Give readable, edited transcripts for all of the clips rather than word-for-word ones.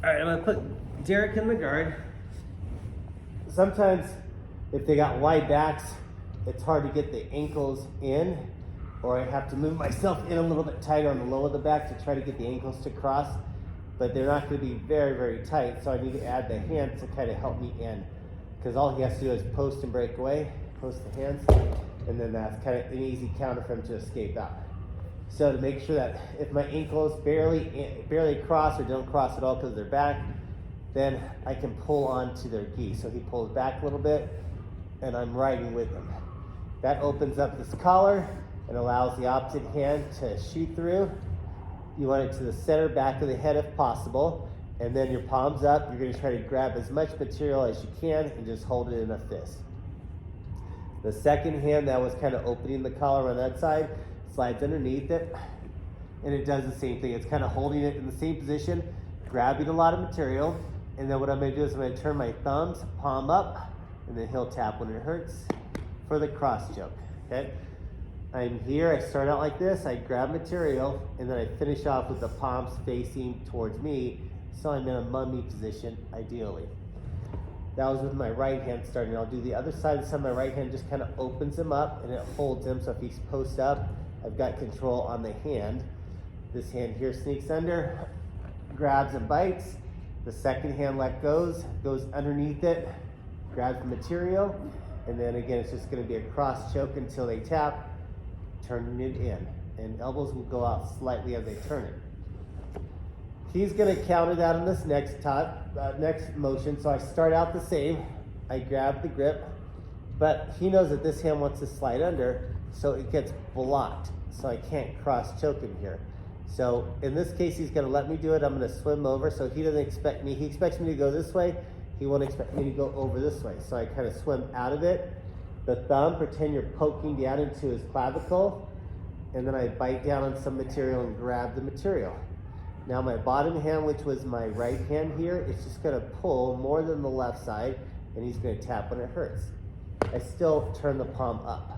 All right, I'm gonna put Derek in the guard. Sometimes if they got wide backs, it's hard to get the ankles in, or I have to move myself in a little bit tighter on the low of the back to try to get the ankles to cross, but they're not gonna be very, very tight, so I need to add the hands to kind of help me in, because all he has to do is post and break away, post the hands, and then that's kind of an easy counter for him to escape out. So to make sure that if my ankles barely cross or don't cross at all because they're back, then I can pull onto their gi. So he pulls back a little bit and I'm riding with him. That opens up this collar and allows the opposite hand to shoot through. You want it to the center back of the head if possible, and then your palms up. You're gonna try to grab as much material as you can and just hold it in a fist. The second hand that was kind of opening the collar on that side slides underneath it, and it does the same thing. It's kind of holding it in the same position, grabbing a lot of material, and then what I'm gonna do is I'm gonna turn my thumbs, palm up, and then heel tap when it hurts for the cross choke, okay? I'm here, I start out like this, I grab material, and then I finish off with the palms facing towards me, so I'm in a mummy position, ideally. That was with my right hand starting. I'll do the other side. This time my right hand just kind of opens him up and it holds him, so if he's post up, I've got control on the hand. This hand here sneaks under, grabs and bites. The second hand goes underneath it, grabs the material, and then again, it's just gonna be a cross choke until they tap, turning it in. And elbows will go out slightly as they turn it. He's gonna counter that on this next motion, so I start out the same. I grab the grip, but he knows that this hand wants to slide under, so it gets blocked, so I can't cross choke him here. So in this case, he's gonna let me do it. I'm gonna swim over, so he doesn't expect me. He expects me to go this way. He won't expect me to go over this way. So I kind of swim out of it. The thumb, pretend you're poking down into his clavicle, and then I bite down on some material and grab the material. Now my bottom hand, which was my right hand here, is just gonna pull more than the left side, and he's gonna tap when it hurts. I still turn the palm up.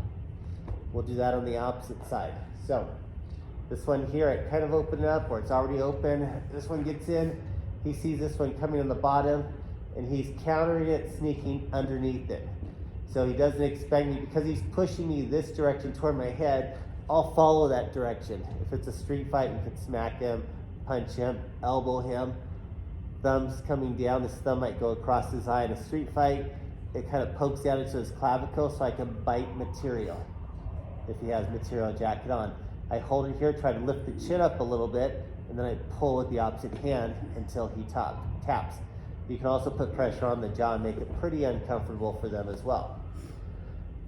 We'll do that on the opposite side. So this one here, I kind of open it up, or it's already open. This one gets in, he sees this one coming on the bottom, and he's countering it, sneaking underneath it. So he doesn't expect me, because he's pushing me this direction toward my head, I'll follow that direction. If it's a street fight, you can smack him, punch him, elbow him. Thumb's coming down, his thumb might go across his eye in a street fight. It kind of pokes down into his clavicle so I can bite material if he has material jacket on. I hold it here, try to lift the chin up a little bit, and then I pull with the opposite hand until he taps. You can also put pressure on the jaw and make it pretty uncomfortable for them as well.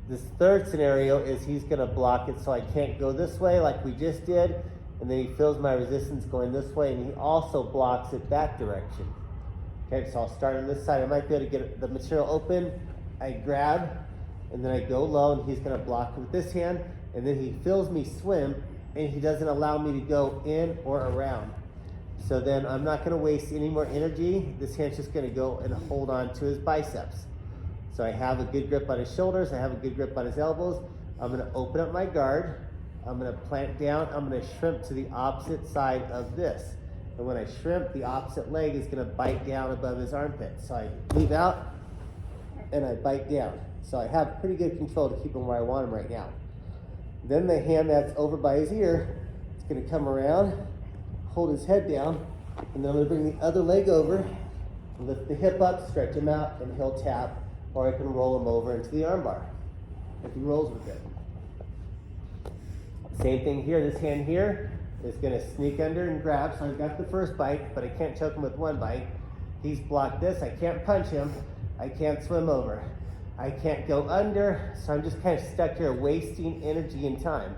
This third scenario is he's gonna block it so I can't go this way like we just did, and then he feels my resistance going this way, and he also blocks it that direction. Okay, so I'll start on this side. I might be able to get the material open. I grab, and then I go low, and he's gonna block it with this hand, and then he feels me swim, and he doesn't allow me to go in or around. So then I'm not gonna waste any more energy. This hand's just gonna go and hold on to his biceps. So I have a good grip on his shoulders, I have a good grip on his elbows. I'm gonna open up my guard, I'm gonna plant down, I'm gonna shrimp to the opposite side of this. And when I shrimp, the opposite leg is gonna bite down above his armpit. So I leave out, and I bite down. So I have pretty good control to keep him where I want him right now. Then the hand that's over by his ear is gonna come around, hold his head down, and then I'm gonna bring the other leg over, lift the hip up, stretch him out, and he'll tap, or I can roll him over into the armbar if he rolls with it. Same thing here, this hand here is gonna sneak under and grab, so I've got the first bite, but I can't choke him with one bite. He's blocked this, I can't punch him, I can't swim over. I can't go under, so I'm just kind of stuck here wasting energy and time.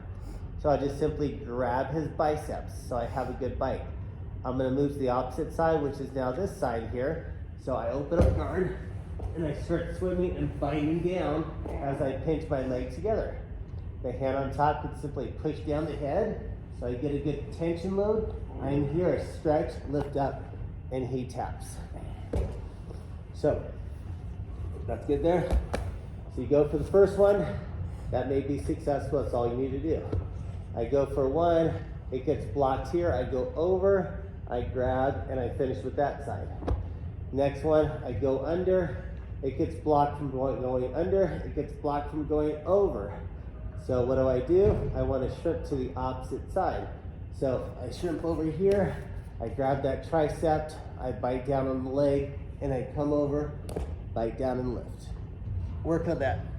So I just simply grab his biceps, so I have a good bite. I'm gonna move to the opposite side, which is now this side here. So I open up guard, and I start swimming and biting down as I pinch my legs together. The hand on top can simply push down the head, so I get a good tension load. I'm here, stretch, lift up, and he taps. So, that's good there. So you go for the first one, that may be successful, that's all you need to do. I go for one, it gets blocked here, I go over, I grab and I finish with that side. Next one, I go under. It gets blocked from going under. It gets blocked from going over. So what do? I want to shrimp to the opposite side. So I shrimp over here. I grab that tricep. I bite down on the leg, and I come over, bite down and lift. Work on that